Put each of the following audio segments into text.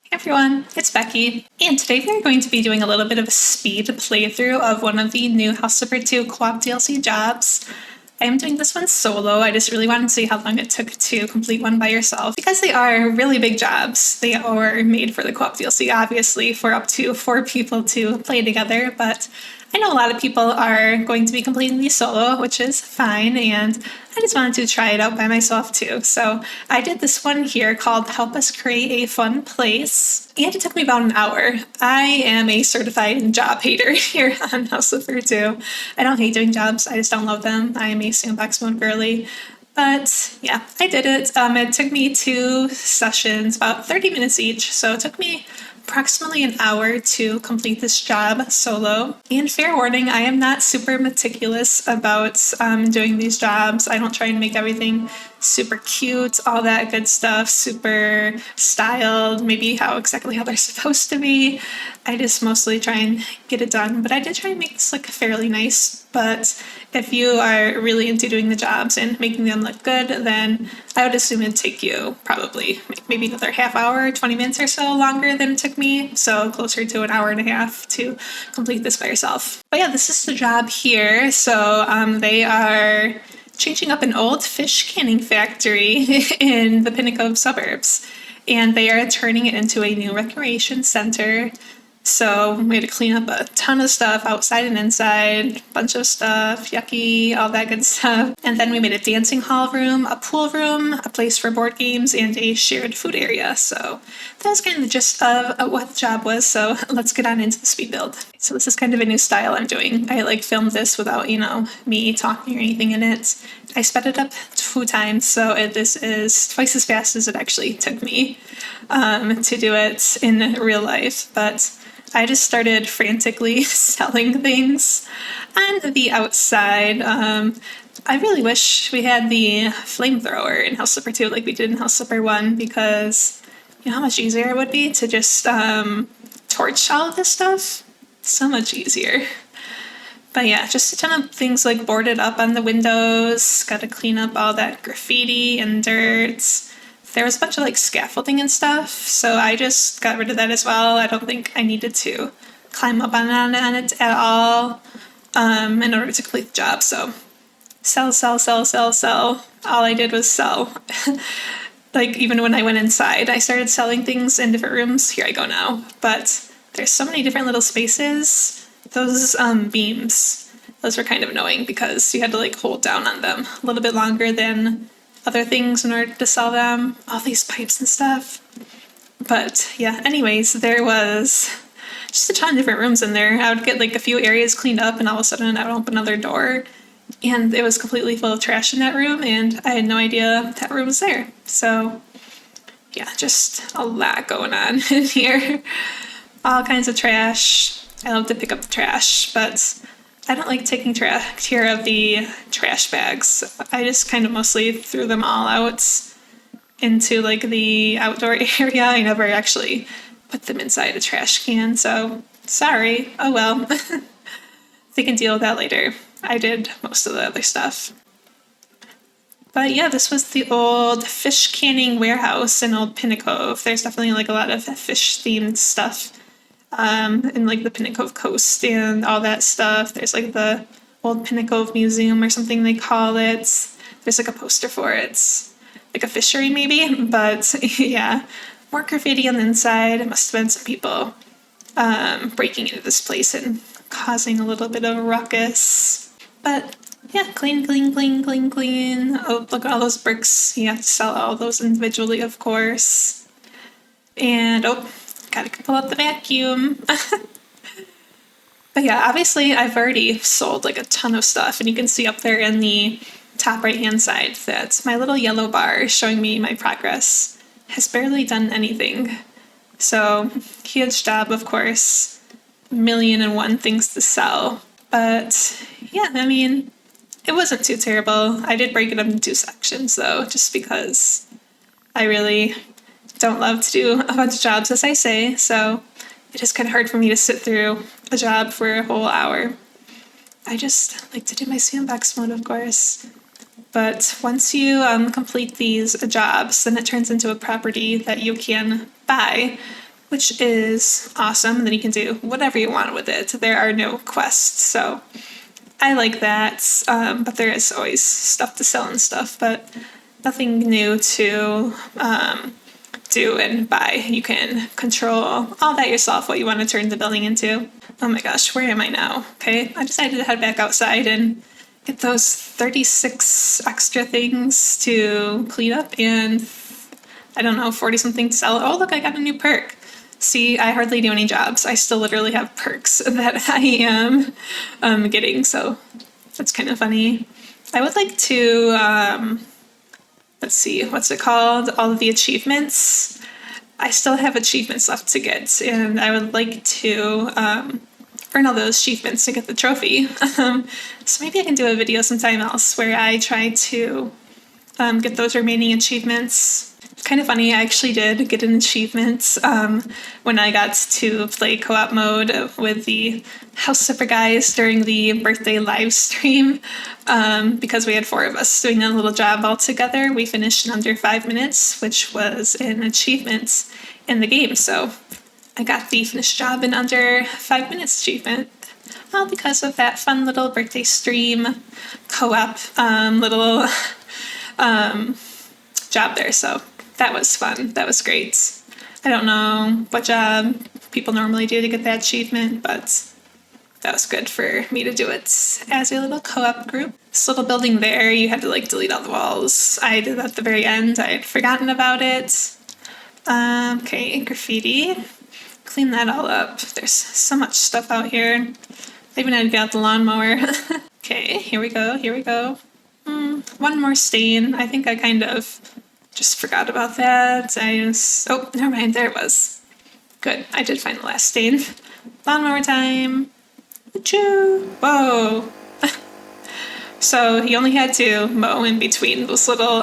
Hey everyone, it's Becky, and today we're going to be doing a little bit of a speed playthrough of one of the new HF2 Co-op DLC jobs. I am doing this one solo. I just really wanted to see how long it took to complete one by yourself, because they are really big jobs. They are made for the Co-op DLC, obviously, for up to 4 people to play together, but I know a lot of people are going to be completing these solo, which is fine, and I just wanted to try it out by myself too. So I did this one here called Help Us Create a Fun Place, and it took me about an hour. I am a certified job hater here on HF2. I don't hate doing jobs, I just don't love them. I am a sandbox mode girly. But yeah, I did it. It took me 2 sessions, about 30 minutes each, so it took me approximately an hour to complete this job solo. And fair warning, I am not super meticulous about doing these jobs. I don't try and make everything super cute, all that good stuff, super styled, maybe exactly how they're supposed to be. I just mostly try and get it done, but I did try and make this look fairly nice. But if you are really into doing the jobs and making them look good, then I would assume it'd take you probably maybe another half hour, 20 minutes or so longer than it took me. So closer to an hour and a half to complete this by yourself. But yeah, this is the job here. So they are changing up an old fish canning factory in the Pinnacle suburbs, and they are turning it into a new recreation center. So we had to clean up a ton of stuff outside and inside, bunch of stuff, yucky, all that good stuff. And then we made a dancing hall room, a pool room, a place for board games, and a shared food area. So that was kind of the gist of what the job was. So let's get on into the speed build. So this is kind of a new style I'm doing. I filmed this without, me talking or anything in it. I sped it up 2 times, so this is twice as fast as it actually took me to do it in real life. But I just started frantically selling things on the outside. I really wish we had the flamethrower in House Slipper 2 like we did in House Slipper 1, because you know how much easier it would be to just torch all of this stuff? So much easier. But yeah, just a ton of things like boarded up on the windows, gotta clean up all that graffiti and dirt. There was a bunch of scaffolding and stuff, so I just got rid of that as well. I don't think I needed to climb up on it at all in order to complete the job. So sell, sell, sell, sell, sell. All I did was sell. Even when I went inside, I started selling things in different rooms. Here I go now. But there's so many different little spaces. Those beams, those were kind of annoying because you had to hold down on them a little bit longer than other things in order to sell them, all these pipes and stuff. But yeah, anyways, there was just a ton of different rooms in there. I would get a few areas cleaned up, and all of a sudden I would open another door and it was completely full of trash in that room, and I had no idea that room was there. So yeah, just a lot going on in here. All kinds of trash. I love to pick up the trash, but I don't like taking care of the trash bags. I just kind of mostly threw them all out into the outdoor area. I never actually put them inside a trash can, so sorry. Oh well. They can deal with that later. I did most of the other stuff. But yeah, this was the old fish canning warehouse in Old Pinnacle. There's definitely a lot of fish themed stuff in the Pinnacle Coast and all that stuff. There's the old Pinnacle Museum or something they call it. There's a poster for it, a fishery maybe. But yeah, more graffiti on the inside. It must have been some people breaking into this place and causing a little bit of a ruckus. But yeah, clean, clean, clean, clean, clean. Oh, look at all those bricks. You have to sell all those individually, of course. And gotta pull out the vacuum. But yeah, obviously I've already sold a ton of stuff, and you can see up there in the top right hand side that my little yellow bar is showing me my progress has barely done anything. So huge job, of course, 1,000,001 things to sell. But yeah, it wasn't too terrible. I did break it up into 2 sections though, just because I really don't love to do a bunch of jobs, as I say, so it is kind of hard for me to sit through a job for a whole hour. I just like to do my sandbox mode, of course. But once you complete these jobs, then it turns into a property that you can buy. which is awesome. And then you can do whatever you want with it. There are no quests, so I like that. But there is always stuff to sell and stuff, but nothing new to do and buy. You can control all that yourself, what you want to turn the building into. Oh my gosh, where am I now? Okay, I decided to head back outside and get those 36 extra things to clean up and I don't know, 40 something to sell. Oh, look, I got a new perk. See, I hardly do any jobs. I still literally have perks that I am getting, so that's kind of funny. I would like to, let's see, what's it called? All of the achievements. I still have achievements left to get, and I would like to earn all those achievements to get the trophy. So maybe I can do a video sometime else where I try to get those remaining achievements. It's kind of funny, I actually did get an achievement when I got to play co-op mode with the House Super guys during the birthday live stream. Because we had 4 of us doing a little job all together. We finished in under 5 minutes, which was an achievement in the game. So I got the finished job in under 5 minutes achievement. Well, because of that fun little birthday stream co-op little job there. So that was fun. That was great. I don't know what job people normally do to get that achievement, but that was good for me to do it as a little co-op group. This little building there, you had to like delete all the walls. I did that at the very end. I had forgotten about it. Okay, graffiti. Clean that all up. There's so much stuff out here. I even had to get out the lawnmower. Okay, here we go. Here we go. One more stain. I think I kind of just forgot about that. Oh, never mind. There it was. Good. I did find the last stain. Lawnmower time. Achoo! Whoa! So he only had to mow in between those little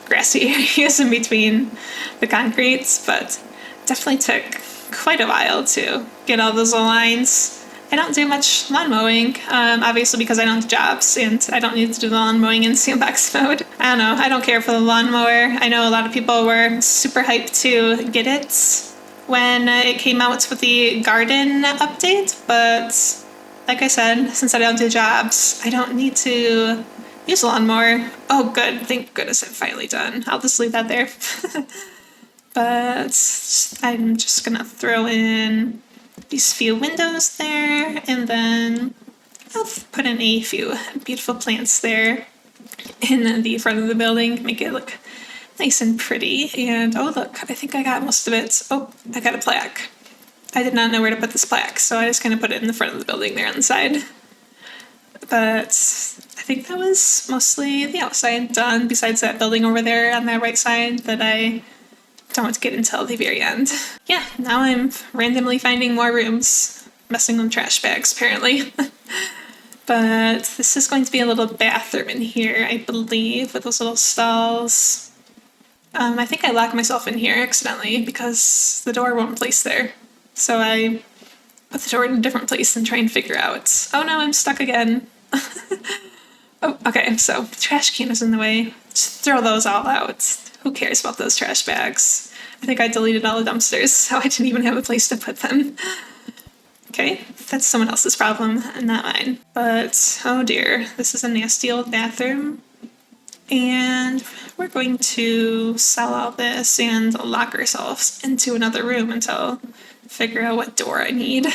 grassy areas in between the concretes, but definitely took quite a while to get all those lines. I don't do much lawn mowing, obviously because I don't do jobs and I don't need to do the lawn mowing in sandbox mode. I don't know, I don't care for the lawnmower. I know a lot of people were super hyped to get it when it came out with the garden update, but like I said, since I don't do jobs, I don't need to use a lawnmower. Oh good, thank goodness I'm finally done. I'll just leave that there. But I'm just gonna throw in these few windows there, and then I'll put in a few beautiful plants there in the front of the building, make it look nice and pretty. And oh look, I think I got most of it. Oh, I got a plaque. I did not know where to put this plaque, so I just kind of put it in the front of the building there on the side. But I think that was mostly the outside done, besides that building over there on that right side that I don't get until the very end. Yeah, now I'm randomly finding more rooms, messing with trash bags apparently. But this is going to be a little bathroom in here, I believe, with those little stalls. I think I locked myself in here accidentally because the door won't place there. So I put the door in a different place and try and figure out, oh no, I'm stuck again. Oh, okay, so the trash can is in the way. Just throw those all out. Who cares about those trash bags? I think I deleted all the dumpsters, so I didn't even have a place to put them. Okay, that's someone else's problem, not mine. But, oh dear, this is a nasty old bathroom. And we're going to sell all this and lock ourselves into another room until I figure out what door I need.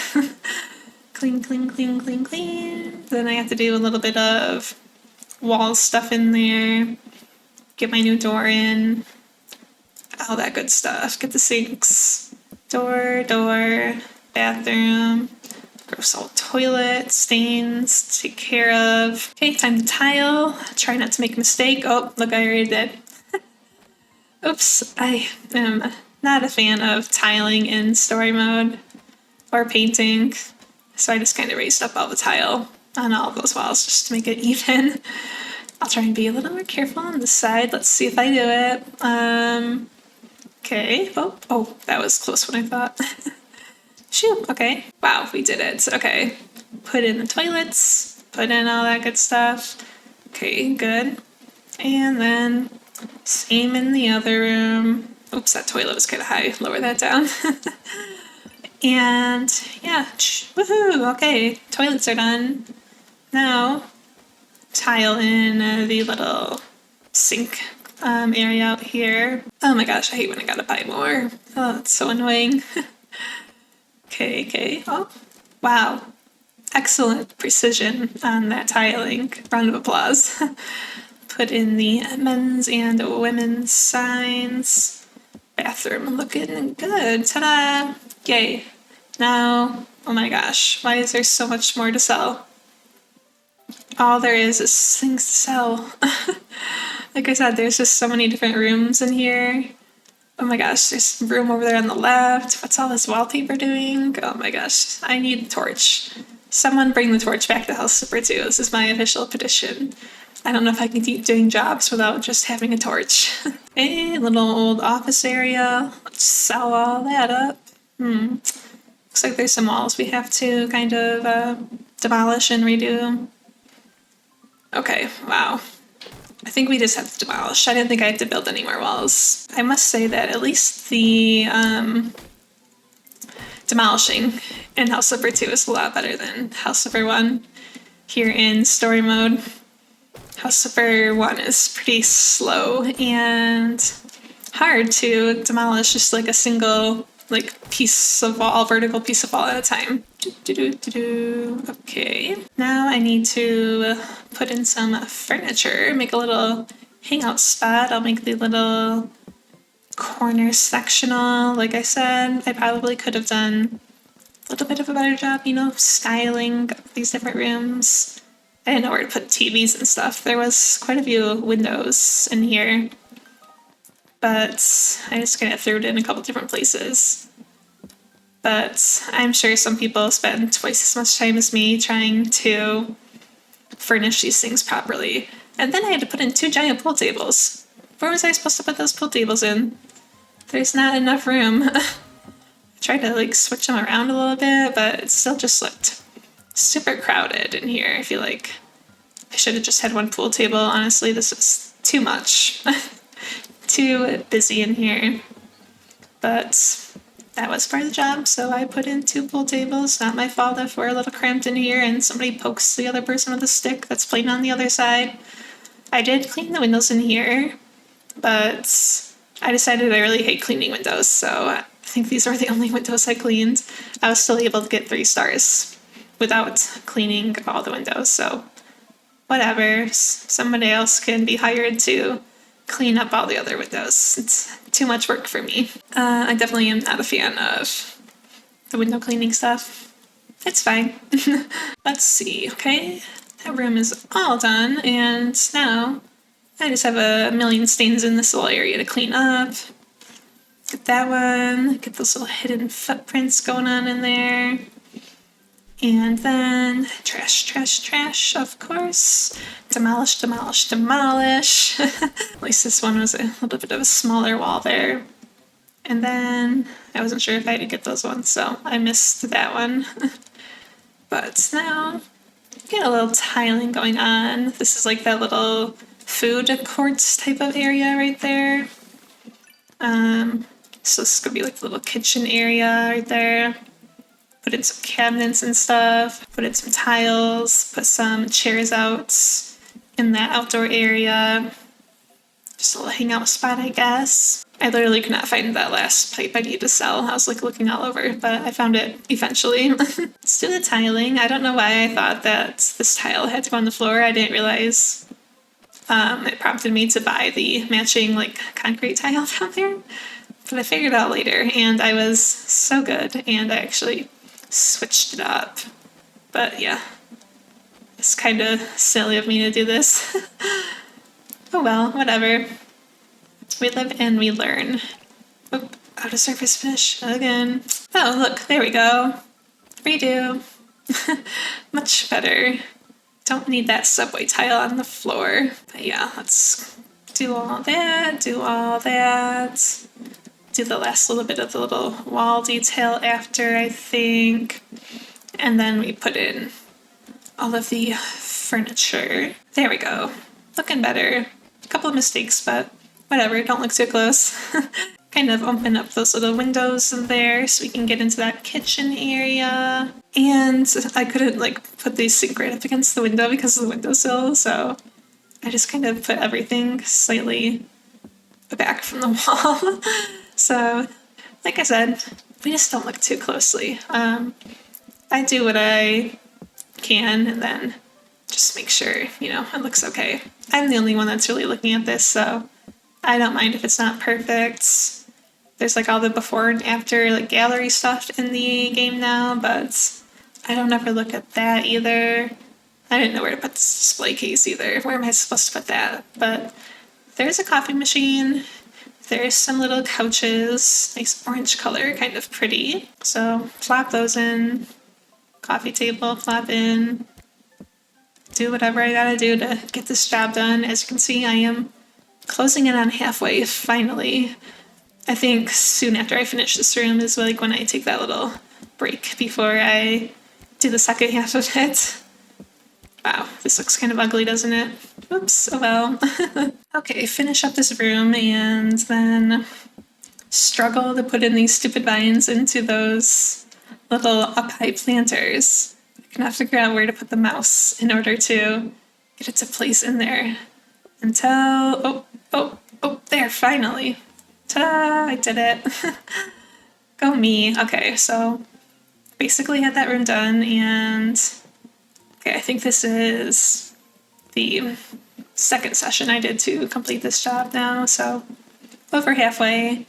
Clean, clean, clean, clean, clean. Then I have to do a little bit of wall stuff in there. Get my new door in, all that good stuff. Get the sinks, door, bathroom, gross old toilet, stains, take care of. Okay, time to tile. Try not to make a mistake. Oh, look, I already did. Oops, I am not a fan of tiling in story mode or painting, so I just kind of raised up all the tile on all of those walls just to make it even. I'll try and be a little more careful on this side. Let's see if I do it. Okay. Oh, that was close when I thought. Shoot. Okay. Wow, we did it. Okay. Put in the toilets. Put in all that good stuff. Okay, good. And then same in the other room. Oops, that toilet was kind of high. Lower that down. And yeah, woohoo! Okay, toilets are done. Now, tile in the little sink area out here. Oh my gosh, I hate when I gotta buy more. Oh, it's so annoying. Okay. Oh, wow. Excellent precision on that tiling. Round of applause. Put in the men's and women's signs. Bathroom looking good. Ta-da! Yay. Now, oh my gosh, why is there so much more to sell? All there is things to sell. Like I said, there's just so many different rooms in here. Oh my gosh, there's a room over there on the left. What's all this wallpaper doing? Oh my gosh, I need a torch. Someone bring the torch back to House Super 2. This is my official petition. I don't know if I can keep doing jobs without just having a torch. A little old office area. Let's sell all that up. Looks like there's some walls we have to kind of demolish and redo. Okay, wow. I think we just have to demolish. I didn't think I had to build any more walls. I must say that at least the demolishing in House Flipper 2 is a lot better than House Flipper 1. Here in story mode, House Flipper 1 is pretty slow and hard to demolish just like a single piece of wall, vertical piece of wall at a time. Okay, now I need to put in some furniture, make a little hangout spot. I'll make the little corner sectional. Like I said, I probably could have done a little bit of a better job, styling these different rooms. I didn't know where to put TVs and stuff. There was quite a few windows in here, but I just kind of threw it in a couple different places. But I'm sure some people spend twice as much time as me trying to furnish these things properly. And then I had to put in 2 giant pool tables. Where was I supposed to put those pool tables in? There's not enough room. I tried to switch them around a little bit, but it still just looked super crowded in here. I feel like I should have just had 1 pool table. Honestly, this was too much. Too busy in here. But that was part of the job, so I put in 2 pool tables. Not my fault if we're a little cramped in here and somebody pokes the other person with a stick that's playing on the other side. I did clean the windows in here, but I decided I really hate cleaning windows, so I think these were the only windows I cleaned. I was still able to get 3 stars without cleaning all the windows, so whatever. Somebody else can be hired to clean up all the other windows. It's too much work for me. I definitely am not a fan of the window cleaning stuff. It's fine. Let's see, okay? That room is all done, and now I just have a million stains in this little area to clean up. Get that one, get those little hidden footprints going on in there. And then trash, of course. Demolish. At least this one was a little bit of a smaller wall there. And then I wasn't sure if I had to get those ones, so I missed that one. But now, get a little tiling going on. This is like that little food court type of area right there. So this is gonna be like the little kitchen area right there. Put in some cabinets and stuff, put in some tiles, put some chairs out in that outdoor area. Just a little hangout spot, I guess. I literally could not find that last pipe I need to sell. I was looking all over, but I found it eventually. Let's do the tiling. I don't know why I thought that this tile had to go on the floor. I didn't realize it prompted me to buy the matching concrete tile down there. But I figured it out later, and I was so good, and I actually switched it up. But yeah, it's kind of silly of me to do this. Oh well, whatever. We live and we learn. Oop, out of surface finish again. Oh look, there we go. Redo. Much better. Don't need that subway tile on the floor. But yeah, let's do all that, do the last little bit of the little wall detail after, I think. And then we put in all of the furniture. There we go. Looking better. A couple of mistakes, but whatever, don't look too close. kind of open up those little windows there so we can get into that kitchen area. And I couldn't like put these sink right up against the window because of the windowsill, so I just kind of put everything slightly back from the wall. So, like I said, we just don't look too closely. I do what I can and then just make sure, it looks okay. I'm the only one that's really looking at this, so I don't mind if it's not perfect. There's like all the before and after like gallery stuff in the game now, but I don't ever look at that either. I didn't know where to put this display case either. Where am I supposed to put that? But there's a coffee machine. There's some little couches, nice orange color, kind of pretty. So plop those in. Coffee table, plop in. Do whatever I gotta do to get this job done. As you can see, I am closing in on halfway, finally. I think soon after I finish this room is like when I take that little break before I do the second half of it. Wow, this looks kind of ugly, doesn't it? Oops, oh well. Okay, finish up this room and then struggle to put in these stupid vines into those little up-high planters. I cannot figure out where to put the mouse in order to get it to place in there. Until, there, finally. Ta-da, I did it. Go me. Okay, so basically had that room done, and okay, I think this is the second session I did to complete this job now, so over halfway.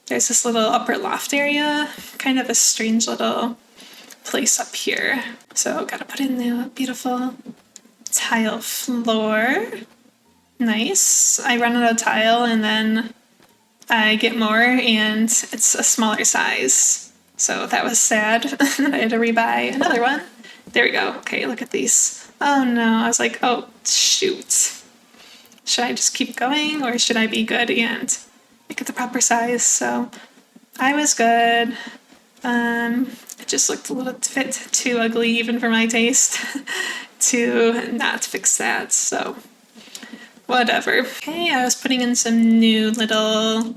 There's this little upper loft area, kind of a strange little place up here. So gotta put in the beautiful tile floor. Nice. I run out of tile and then I get more and it's a smaller size. So that was sad. I had to rebuy another one. There we go. Okay, look at these. Oh no, I was like, oh shoot. Should I just keep going or should I be good and make it the proper size? So I was good. It just looked a little bit too ugly even for my taste to not fix that. So whatever. Okay, I was putting in some new little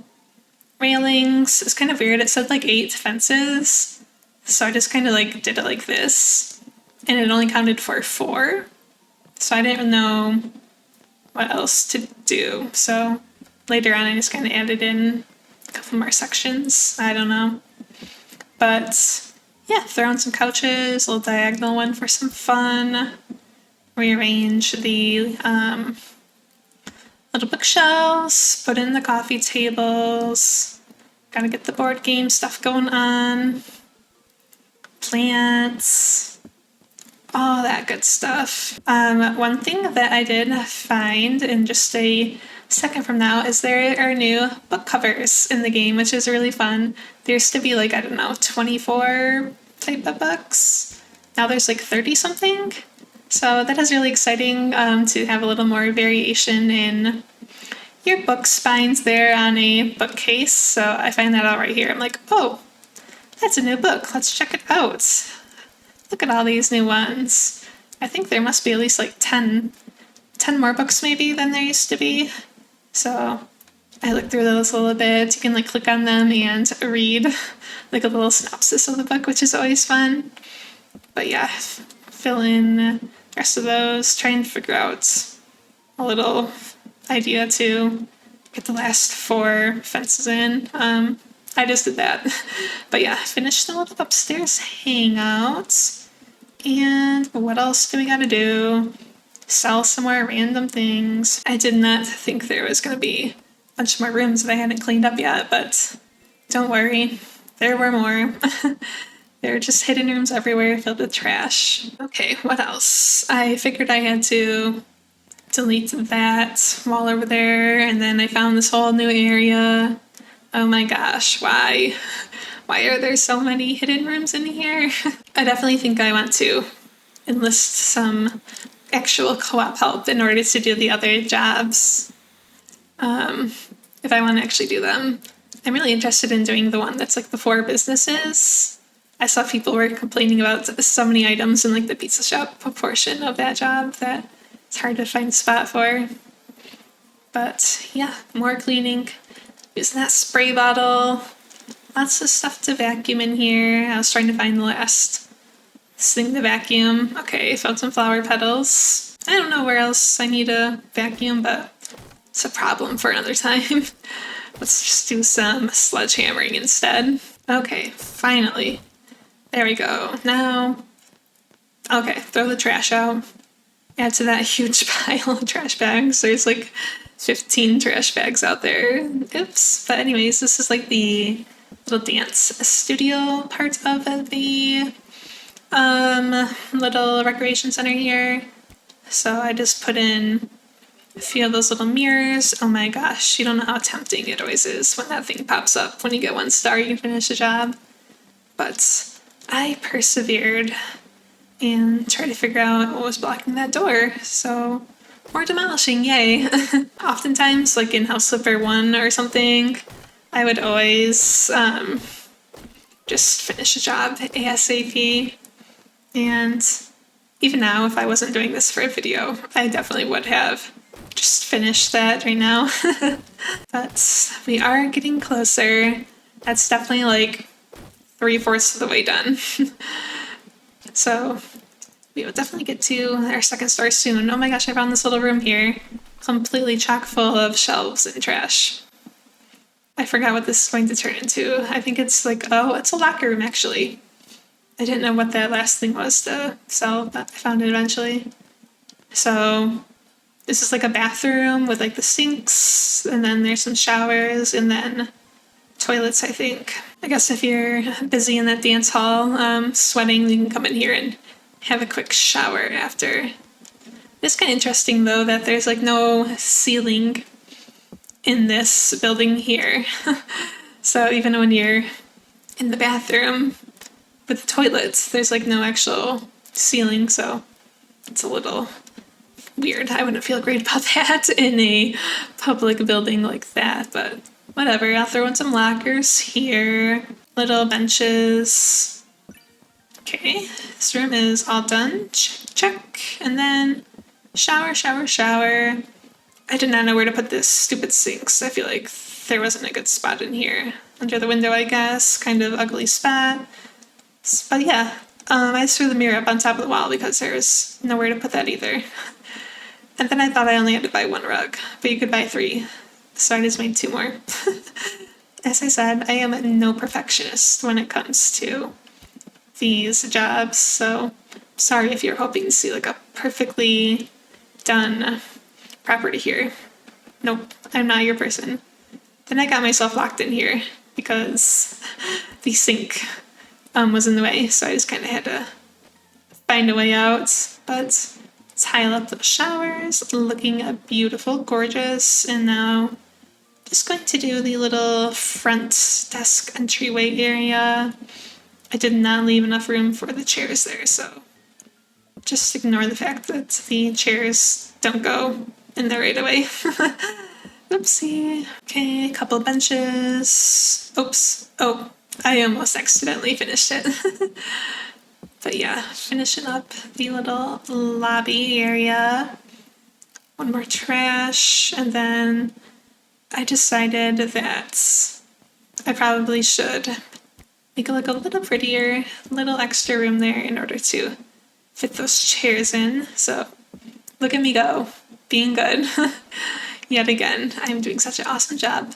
railings. It's kind of weird. It said like 8 fences. So I just kind of like did it like this. And it only counted for 4. So I didn't know what else to do. So later on I just kind of added in a couple more sections. I don't know. But yeah, throw in some couches, a little diagonal one for some fun. Rearrange the little bookshelves, put in the coffee tables. Gotta get the board game stuff going on. Plants. All that good stuff. One thing that I did find in just a second from now is there are new book covers in the game, which is really fun. There used to be like, I don't know, 24 type of books. Now there's like 30 something. So that is really exciting to have a little more variation in your book spines there on a bookcase. So I find that out right here. I'm like, oh, that's a new book. Let's check it out. Look at all these new ones. I think there must be at least like 10 more books maybe than there used to be. So I looked through those a little bit. You can like click on them and read like a little synopsis of the book, which is always fun. But yeah, fill in the rest of those, try and figure out a little idea to get the last 4 fences in. I just did that. But yeah, finished the little upstairs hangout. And what else do we gotta do? Sell some more random things. I did not think there was gonna be a bunch more rooms that I hadn't cleaned up yet, but don't worry, there were more. There are just hidden rooms everywhere filled with trash. Okay, what else? I figured I had to delete that wall over there, and then I found this whole new area. Oh my gosh, why? Why are there so many hidden rooms in here? I definitely think I want to enlist some actual co-op help in order to do the other jobs. If I want to actually do them. I'm really interested in doing the one that's like the 4 businesses. I saw people were complaining about so many items in like the pizza shop portion of that job that it's hard to find a spot for. But yeah, more cleaning. Using that spray bottle. Lots of stuff to vacuum in here. I was trying to find the last thing to vacuum. Okay, found some flower petals. I don't know where else I need a vacuum, but it's a problem for another time. Let's just do some sledgehammering instead. Okay, finally. There we go. Now, okay, throw the trash out. Add to that huge pile of trash bags. There's like 15 trash bags out there. Oops. But anyways, this is like the little dance studio part of the little recreation center here. So I just put in a few of those little mirrors. Oh my gosh, you don't know how tempting it always is when that thing pops up. When you get 1 star, you can finish the job. But I persevered and tried to figure out what was blocking that door. So more demolishing, yay. Oftentimes, like in House Flipper 1 or something, I would always just finish a job ASAP. And even now, if I wasn't doing this for a video, I definitely would have just finished that right now. But we are getting closer. That's definitely like 3/4 of the way done. So we will definitely get to our 2nd star soon. Oh my gosh, I found this little room here, completely chock full of shelves and trash. I forgot what this is going to turn into. I think it's like, oh, it's a locker room actually. I didn't know what that last thing was to sell, but I found it eventually. So this is like a bathroom with like the sinks, and then there's some showers, and then toilets, I think. I guess if you're busy in that dance hall sweating, you can come in here and have a quick shower after. It's kind of interesting though that there's like no ceiling in this building here. So even when you're in the bathroom with the toilets, there's like no actual ceiling, so it's a little weird. I wouldn't feel great about that in a public building like that, but whatever. I'll throw in some lockers here, little benches. Okay, this room is all done. Check. And then shower. I did not know where to put this stupid sinks. I feel like there wasn't a good spot in here. Under the window, I guess. Kind of ugly spot. But yeah, I just threw the mirror up on top of the wall because there was nowhere to put that either. And then I thought I only had to buy 1 rug, but you could buy 3. So I just made 2 more. As I said, I am no perfectionist when it comes to these jobs, so sorry if you're hoping to see like a perfectly done property here. Nope, I'm not your person. Then I got myself locked in here because the sink was in the way, so I just kind of had to find a way out. But tile up the showers, looking beautiful, gorgeous, and now just going to do the little front desk entryway area. I did not leave enough room for the chairs there, so just ignore the fact that the chairs don't go in there right away. Oopsie. Okay, a couple benches. Oops. Oh, I almost accidentally finished it. But yeah, finishing up the little lobby area. 1 more trash, and then I decided that I probably should make it look a little prettier, a little extra room there in order to fit those chairs in. So look at me go, being good. Yet again, I'm doing such an awesome job.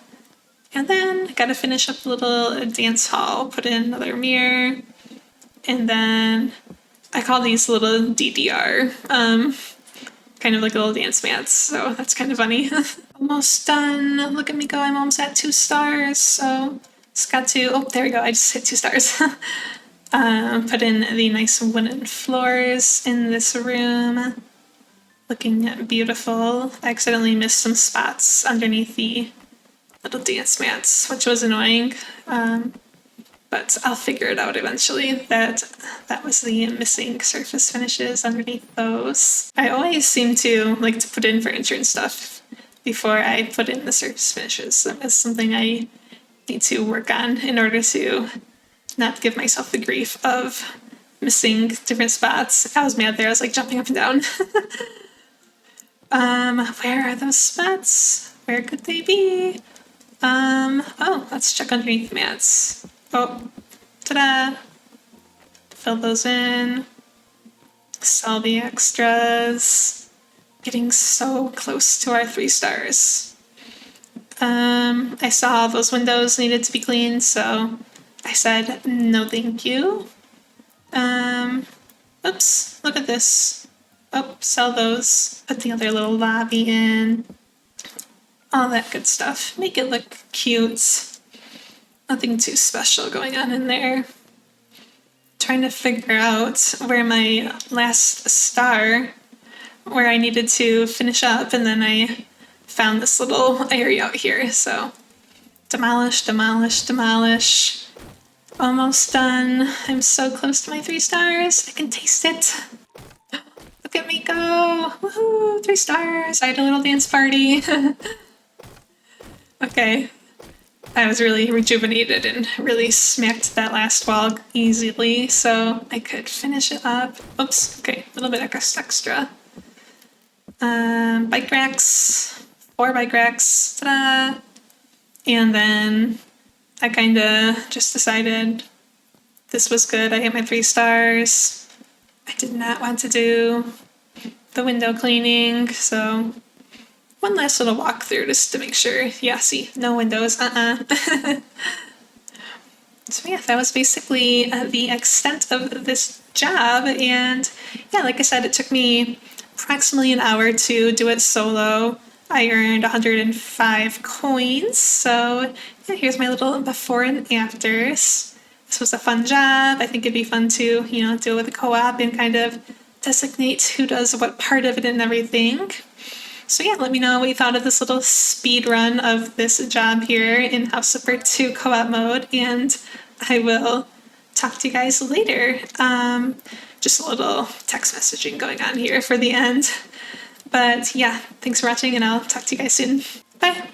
And then I gotta finish up the little dance hall, put in another mirror, and then I call these little DDR, kind of like little dance mats, so that's kind of funny. Almost done. Look at me go, I'm almost at 2 stars, so just got to, oh, there we go, I just hit 2 stars. Put in the nice wooden floors in this room. Looking beautiful. I accidentally missed some spots underneath the little dance mats, which was annoying. But I'll figure it out eventually that was the missing surface finishes underneath those. I always seem to like to put in furniture and stuff before I put in the surface finishes. That's something I need to work on in order to not give myself the grief of missing different spots. I was mad there. I was like jumping up and down. Where are those spots? Where could they be? Oh, let's check underneath the mats. Oh, ta-da! Fill those in. Sell the extras. Getting so close to our 3 stars. I saw those windows needed to be cleaned, so I said no thank you. Oops, look at this. Oh, sell those. Put the other little lobby in. All that good stuff. Make it look cute. Nothing too special going on in there. Trying to figure out where my last star, where I needed to finish up, and then I found this little area out here. So demolish, demolish, demolish. Almost done. I'm so close to my 3 stars. I can taste it. Look at me go. Woohoo, 3 stars. I had a little dance party. Okay. I was really rejuvenated and really smacked that last wall easily, so I could finish it up. Oops, okay, a little bit extra. Bike racks, 4 bike racks, ta-da! And then I kind of just decided this was good. I hit my 3 stars. I did not want to do the window cleaning, so one last little walkthrough just to make sure. Yeah, see, no windows, So yeah, that was basically the extent of this job, and yeah, like I said, it took me approximately an hour to do it solo. I earned 105 coins, so yeah, here's my little before and afters. This was a fun job. I think it'd be fun to, do it with a co-op and kind of designate who does what part of it and everything. So yeah, let me know what you thought of this little speed run of this job here in House Flipper 2 co-op mode, and I will talk to you guys later. Just a little text messaging going on here for the end. But yeah, thanks for watching, and I'll talk to you guys soon. Bye!